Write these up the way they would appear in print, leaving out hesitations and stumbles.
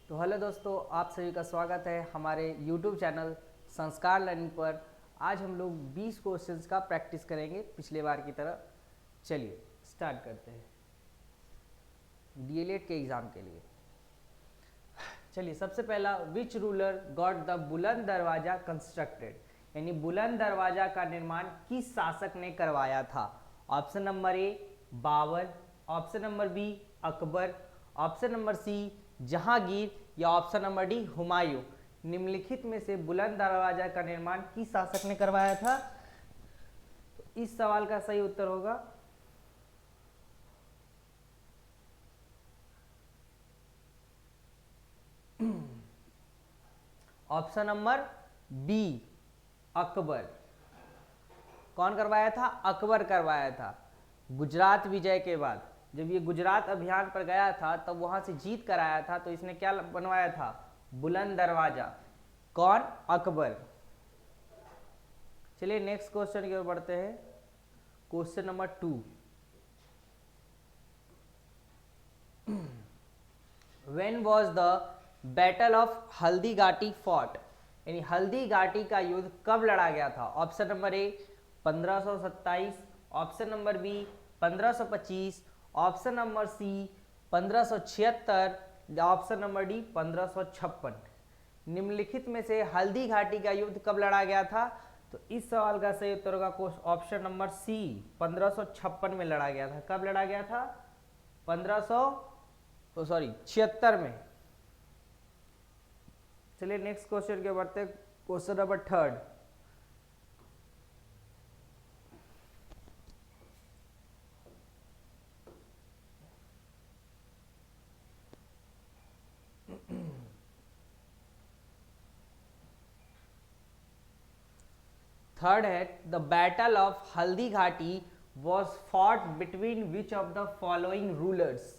तो हेलो दोस्तों, आप सभी का स्वागत है हमारे YouTube चैनल संस्कार लर्निंग पर। आज हम लोग 20 क्वेश्चंस का प्रैक्टिस करेंगे पिछले बार की तरह। चलिए स्टार्ट करते हैं डीएलएड के एग्ज़ाम के लिए। चलिए सबसे पहला, विच रूलर गॉट द बुलंद दरवाजा कंस्ट्रक्टेड, यानी बुलंद दरवाजा का निर्माण किस शासक ने करवाया था। Option number A Babar, option number B Akbar, option number C Jahangir या ऑप्शन नंबर डी हुमायूं। निम्नलिखित में से बुलंद दरवाजा का निर्माण किस शासक ने करवाया था। तो इस सवाल का सही उत्तर होगा ऑप्शन नंबर बी अकबर। कौन करवाया था? अकबर करवाया था। गुजरात विजय के बाद जब ये गुजरात अभियान पर गया था तब वहां से जीत कर आया था, तो इसने क्या बनवाया था? बुलंद दरवाजा। कौन? अकबर। चलिए नेक्स्ट क्वेश्चन की ओर बढ़ते हैं। Question number 2, when was the battle of Haldi Ghati fought, यानी हल्दी घाटी का युद्ध कब लड़ा गया था। Option number A 1527, option number B 1525, option number C 1576, option number D 1556। निम्नलिखित में से हल्दी घाटी का युद्ध कब लड़ा गया था। तो इस सवाल का सही उत्तर होगा ऑप्शन नंबर सी 1556 में लड़ा गया था। कब लड़ा गया था? 76 में। चलिए नेक्स्ट क्वेश्चन के बढ़ते। क्वेश्चन नंबर 3, थर्ड है, the battle of Haldi Ghati was fought between which of the following rulers,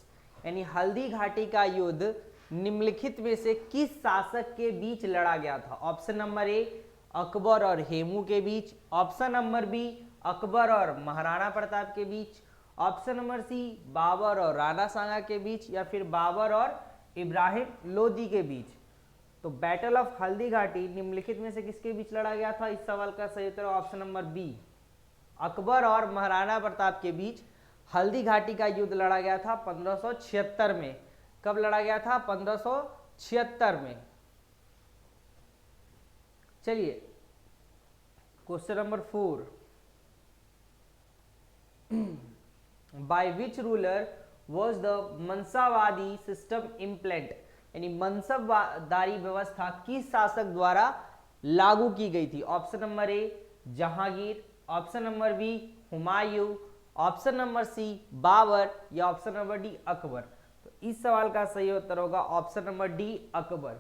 यानी हल्दी घाटी का युद्ध निम्नलिखित में से किस शासक के बीच लड़ा गया था। ऑप्शन नंबर ए अकबर और हेमू के बीच, ऑप्शन नंबर बी अकबर और महाराणा प्रताप के बीच, ऑप्शन नंबर सी बाबर और राणा सांगा के बीच, या फिर बाबर और इब्राहिम लोदी के बीच। तो बैटल ऑफ हल्दी घाटी निम्नलिखित में से किसके बीच लड़ा गया था। इस सवाल का सही उत्तर ऑप्शन नंबर बी अकबर और महाराणा प्रताप के बीच हल्दी घाटी का युद्ध लड़ा गया था 1576 में। कब लड़ा गया था? 1576 में। चलिए question number 4, by which ruler was the Mansabdari system implement, यानी मनसबदारी व्यवस्था किस शासक द्वारा लागू की गई थी। Option number A Jahangir, option number B Humayun, option number C Babar, या ऑप्शन नंबर डी अकबर। तो इस सवाल का सही उत्तर होगा ऑप्शन नंबर डी अकबर।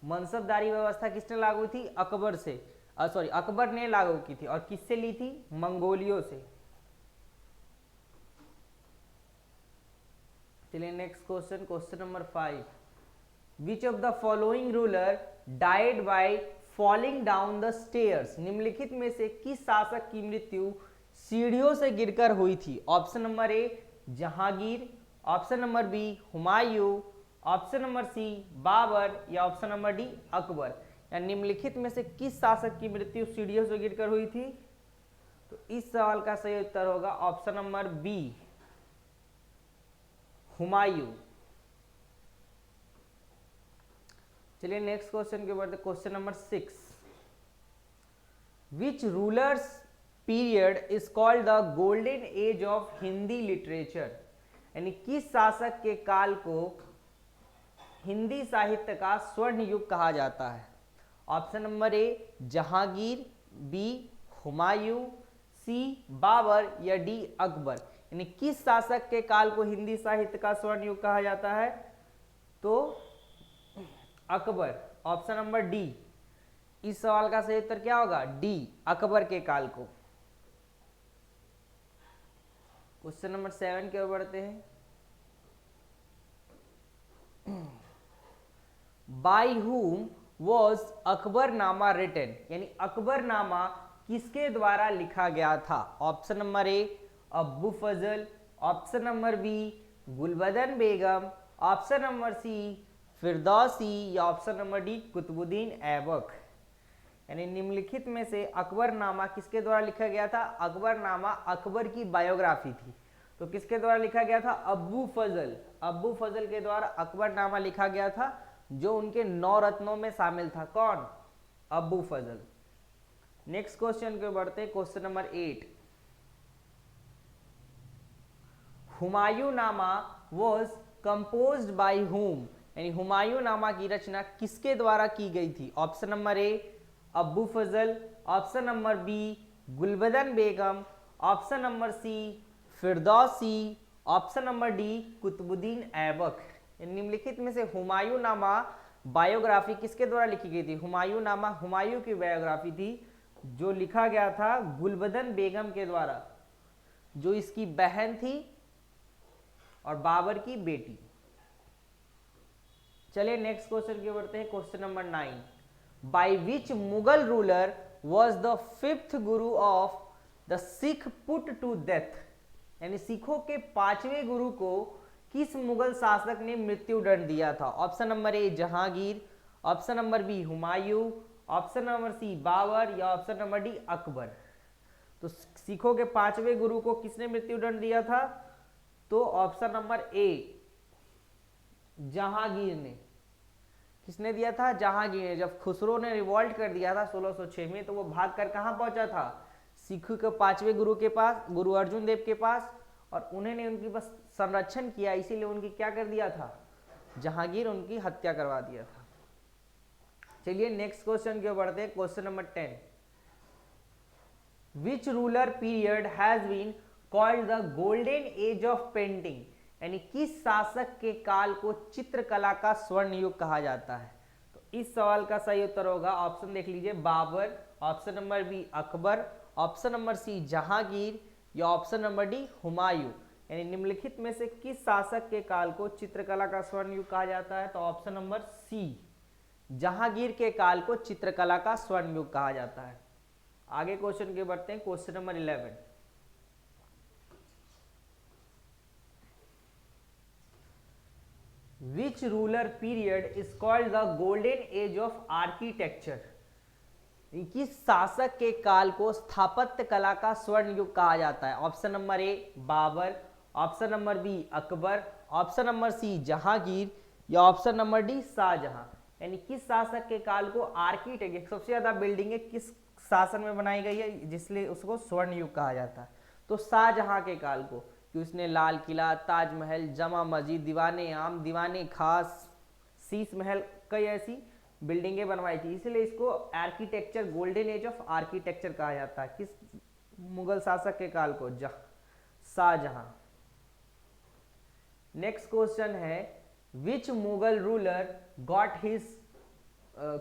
मनसबदारी व्यवस्था किसने लागू थी? अकबर से, अकबर ने लागू की थी। और किससे ली थी? मंगोलियों से। चलिए next question, question number 5, which of the following ruler died by fouling down the stairs, निम्नलिखित में से किस शासक की मृत्यु सीढ़ियों से गिरकर हुई थी। Option number A Jahangir, option number B Humayun, option number C Babar, या ऑप्शन नंबर डी अकबर। या निम्नलिखित में से किस शासक की मृत्यु सीढ़ियों से गिरकर हुई थी। तो इस सवाल का सही उत्तर होगा ऑप्शन नंबर बी हुमायूं। चलिए नेक्स्ट क्वेश्चन के बढ़ते। Question number 6, which rulers period is called the golden age of Hindi literature, यानी किस शासक के काल को हिंदी साहित्य का स्वर्ण युग कहा जाता है। Option number A Jahangir, B Humayun, C Babar, या डी अकबर। यानी किस शासक के काल को हिंदी साहित्य का स्वर्ण युग कहा जाता है। तो अकबर, ऑप्शन नंबर डी। इस सवाल का सही उत्तर क्या होगा? डी अकबर के काल को। क्वेश्चन नंबर 7 की ओर बढ़ते हैं। By whom was Akbarnama written, यानी अकबरनामा किसके द्वारा लिखा गया था। ऑप्शन नंबर ए अब्बू फजल, option number B Gulbadan Begum, option number C Firdausi या option number D Qutubuddin Aibak. यानी निम्नलिखित में से अकबरनामा किसके द्वारा लिखा गया था? अकबरनामा अकबर की बायोग्राफी थी, तो किसके द्वारा लिखा गया था? अब्बू फजल। अब्बू फजल के द्वारा अकबरनामा लिखा गया था, जो उनके 9 रत्नों में शामिल था। कौन? अब्बू फजल। नेक्स्ट क्वेश्चन के बढ़ते हैं, क्वेश्चन नंबर 8। हुमायूं नामा वॉज कंपोज्ड बाय हुम, यानी हुमायूं नामा की रचना किसके द्वारा की गई थी? ऑप्शन नंबर ए अब्बू फजल, option number B Gulbadan Begum, option number C Firdausi, option number D Qutubuddin Aibak. निम्नलिखित में से हुमायूं नामा बायोग्राफी किसके द्वारा लिखी गई थी? हुमायूं नामा हुमायूं की बायोग्राफी थी, जो लिखा गया था गुलबदन बेगम के द्वारा, जो इसकी बहन थी और बाबर की बेटी। चलिए नेक्स्ट क्वेश्चन की बढ़ते हैं, question number 9। By which Mughal ruler was the 5th guru of the Sikh put to death, यानी सिखों के 5वें गुरु को किस मुगल शासक ने मृत्यु दंड दिया था? Option number A Jahangir, option number B Humayun, option number C Babar या ऑप्शन नंबर डी अकबर। तो सिखों के 5वें गुरु को किसने मृत्यु दंड दिया था? तो ऑप्शन नंबर ए जहांगीर ने। किसने दिया था? जहांगीर ने। जब खुसरो ने रिवॉल्ट कर दिया था 1606 में, तो वो भागकर कहां पहुंचा था? सिख के 5वें गुरु के पास, गुरु अर्जुन देव के पास, और उन्होंने उनकी बस संरक्षण किया, इसीलिए उनकी क्या कर दिया था? जहांगीर उनकी हत्या करवा दिया था। चलिए नेक्स्ट क्वेश्चन की ओर बढ़ते हैं, question number 10। Which ruler period has been called the golden age of painting, यानी किस शासक के काल को चित्रकला का स्वर्ण युग कहा जाता है? तो इस सवाल का सही उत्तर होगा, ऑप्शन देख लीजिए, Babar, option number B Akbar, option number C Jahangir या ऑप्शन नंबर डी हुमायूं। यानी निम्नलिखित में से किस शासक के काल को चित्रकला का स्वर्ण युग कहा जाता है? तो ऑप्शन नंबर सी जहांगीर के काल को चित्रकला का स्वर्ण युग कहा जाता है। आगे क्वेश्चन के बढ़ते हैं, question number 11। Which ruler period is called the golden age of architecture? किस शासक के काल को स्थापत्य कला का स्वर्ण युग कहा जाता है? Option number A Babar, option number B Akbar, option number C Jahangir या ऑप्शन नंबर डी शाहजहां। यानी किस शासक के काल को आर्किटेक्ट, सबसे ज्यादा बिल्डिंगें किस शासन में बनाई गई है जिसलिए उसको स्वर्ण युग कहा जाता है? तो शाहजहां के काल को, कि उसने लाल किला, ताजमहल, जमा मस्जिद, दीवाने आम, दीवाने खास, शीश महल, कई ऐसी बिल्डिंगें बनवाई थी, इसलिए इसको architecture, golden age of architecture कहा जाता है। किस मुगल शासक के काल को? शाहजहां। नेक्स्ट क्वेश्चन है, which Mughal ruler got his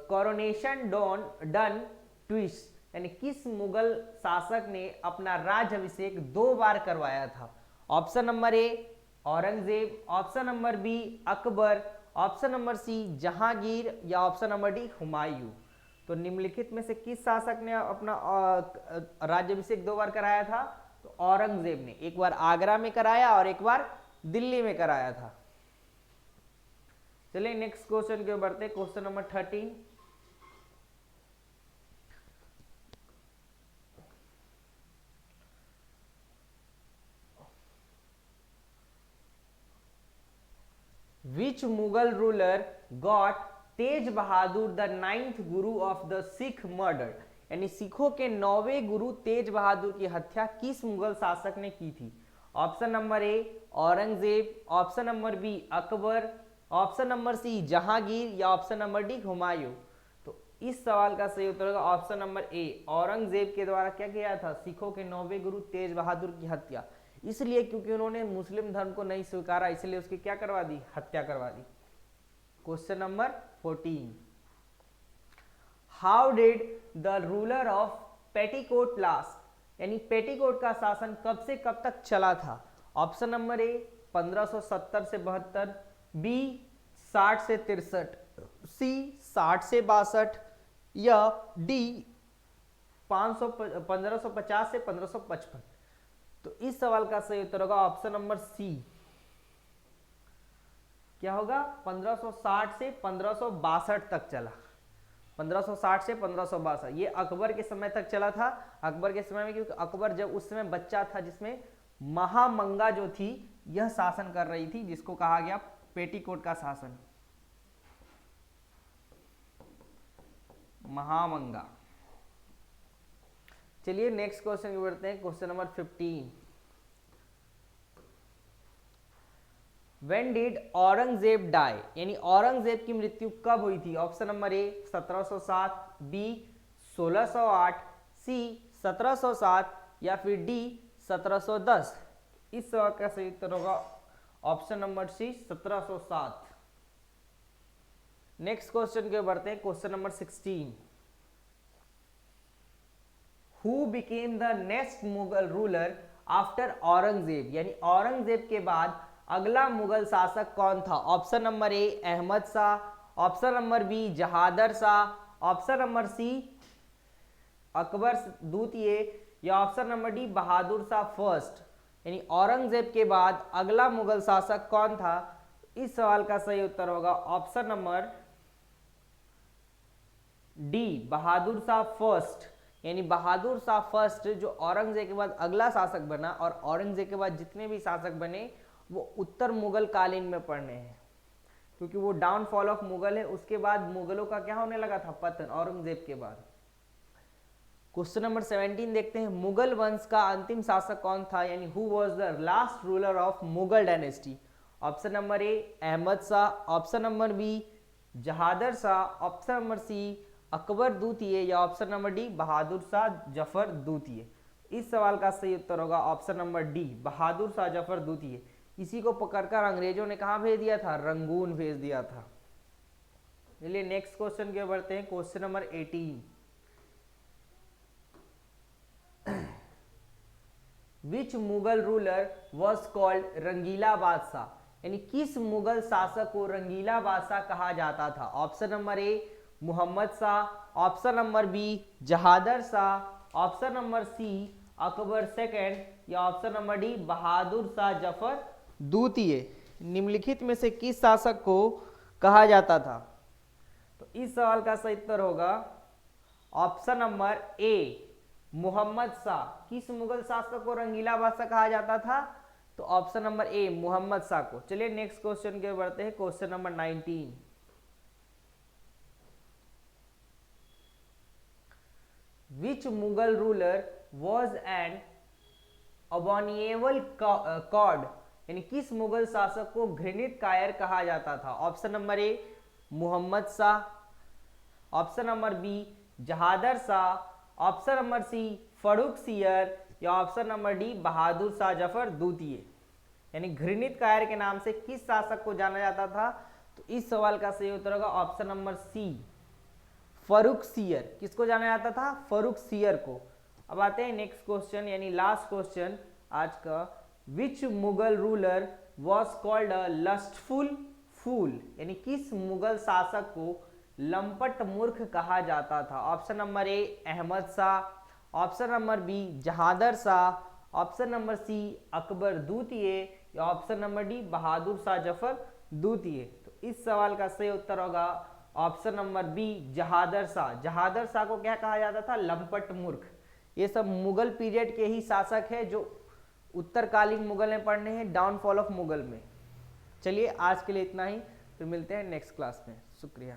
coronation done twice, यानी किस मुगल शासक ने अपना राज्याभिषेक 2 बार करवाया था? Option number A Aurangzeb, option number B Akbar, option number C Jahangir या ऑप्शन नंबर डी हुमायूं। तो निम्नलिखित में से किस शासक ने अपना राज्याभिषेक 2 बार कराया था? तो औरंगजेब ने। एक बार आगरा में कराया और एक बार दिल्ली में कराया था। चलिए नेक्स्ट क्वेश्चन के बढ़ते हैं, question number 13। Which Mughal ruler got Tej Bahadur the 9th Guru of the Sikh murder, यानी सिखों के 9वें गुरु तेज बहादुर की हत्या किस मुगल शासक ने की थी? Option number A Aurangzeb, option number B Akbar, option number C Jahangir या ऑप्शन नंबर डी हुमायूं। तो इस सवाल का सही उत्तर होगा ऑप्शन नंबर ए, औरंगजेब के द्वारा क्या किया था? सिखों के 9वें गुरु तेज बहादुर की हत्या, इसलिए क्योंकि उन्होंने मुस्लिम धर्म को नहीं स्वीकारा, इसलिए उसकी क्या करवा दी? हत्या करवा दी। Question number 14। How did the ruler of petticoat last, यानी पेटीकोट का शासन कब से कब तक चला था? ऑप्शन नंबर ए 1570 से 72, बी 60 से 63, सी 60 से 62 या डी 1550 से 1555। तो इस सवाल का सही उत्तर होगा ऑप्शन नंबर सी क्या होगा, 1560 से 1562 तक चला। 1560 से 1562 ये अकबर के समय तक चला था। अकबर के समय में, क्योंकि अकबर जब उस समय बच्चा था, जिसमें महामंगा जो थी यह शासन कर रही थी, जिसको कहा गया पेटीकोट का शासन, महामंगा। चलिए नेक्स्ट क्वेश्चन की बढ़ते हैं, question number 15। When did Aurangzeb die, यानी औरंगजेब की मृत्यु कब हुई थी? Option number A 1707, B 1608, C 1707 या फिर डी 1710। इस सवाल का सही उत्तर होगा option number C 1707। Next question के बढ़ते हैं, question number 16। Who became the next Mughal ruler after Aurangzeb, यानी औरंगजेब के बाद अगला मुगल शासक कौन था? Option number A Ahmad Shah, option number B Jahandar Shah, option number C Akbar द्वितीय या option number D Bahadur Shah first. यानी औरंगजेब के बाद अगला मुगल शासक कौन था? इस सवाल का सही उत्तर होगा option number D Bahadur Shah first. यानी बहादुर शाह फर्स्ट जो औरंगजेब के बाद अगला शासक बना, और औरंगजेब के बाद जितने भी शासक बने वो उत्तर मुगल कालीन में पड़ने हैं, क्योंकि वो डाउनफॉल ऑफ मुगल है। उसके बाद मुगलों का क्या होने लगा था? पतन, औरंगजेब के बाद। क्वेश्चन नंबर 17 देखते हैं, मुगल वंश का अंतिम शासक कौन था? यानी who was the last ruler of Mughal dynasty? Option number A Ahmad Shah, option number B Jahandar Shah, option number C Akbar द्वितीय या option number D Bahadur Shah Zafar द्वितीय। इस सवाल का सही उत्तर होगा option number D Bahadur Shah Zafar द्वितीय। इसी को पकड़कर अंग्रेजों ने कहां भेज दिया था? रंगून भेज दिया था। चलिए नेक्स्ट क्वेश्चन के बढ़ते हैं, question number 18। Which Mughal ruler was called Rangila Badshah, यानी किस मुगल शासक को रंगीला बादशाह कहा जाता था? Option number A Mohammad Shah, option number B Jahandar Shah, option number C Akbar second या option number D Bahadur Shah Zafar द्वितीय। निम्नलिखित में से किस शासक को कहा जाता था? तो इस सवाल का सही उत्तर होगा option number A Mohammad Shah. किस मुगल शासक को रंगीला बादशाह कहा जाता था? तो option number A Mohammad Shah को। चलिए नेक्स्ट क्वेश्चन के बढ़ते हैं, question number 19। Which Mughal ruler was an abominable coward, यानी किस मुगल शासक को घृणित कायर कहा जाता था? Option number A Mohammad Shah, option number B Jahandar Shah, option number C Farrukhsiyar या option number D Bahadur Shah Zafar द्वितीय। यानी घृणित कायर के नाम से किस शासक को जाना जाता था? तो इस सवाल का सही उत्तर होगा ऑप्शन नंबर सी फर्रुखसियर। किसको जाना जाता था? फर्रुखसियर को। अब आते हैं नेक्स्ट क्वेश्चन, यानी लास्ट क्वेश्चन आज का। Which Mughal ruler was called a lustful fool, यानी किस मुगल शासक को लंपट मूर्ख कहा जाता था? Option number A Ahmad Shah, option number B Jahandar Shah, option number C Akbar द्वितीय या option number D Bahadur Shah Zafar द्वितीय। तो इस सवाल का सही उत्तर होगा option number B Jahandar Shah. Jahandar Shah को क्या कहा जाता था? लंपट मूर्ख। ये सब मुगल पीरियड के ही शासक है जो उत्तरकालीन मुगल में पढ़ने हैं, डाउनफॉल ऑफ मुगल में। चलिए आज के लिए इतना ही, फिर मिलते हैं नेक्स्ट क्लास में। शुक्रिया।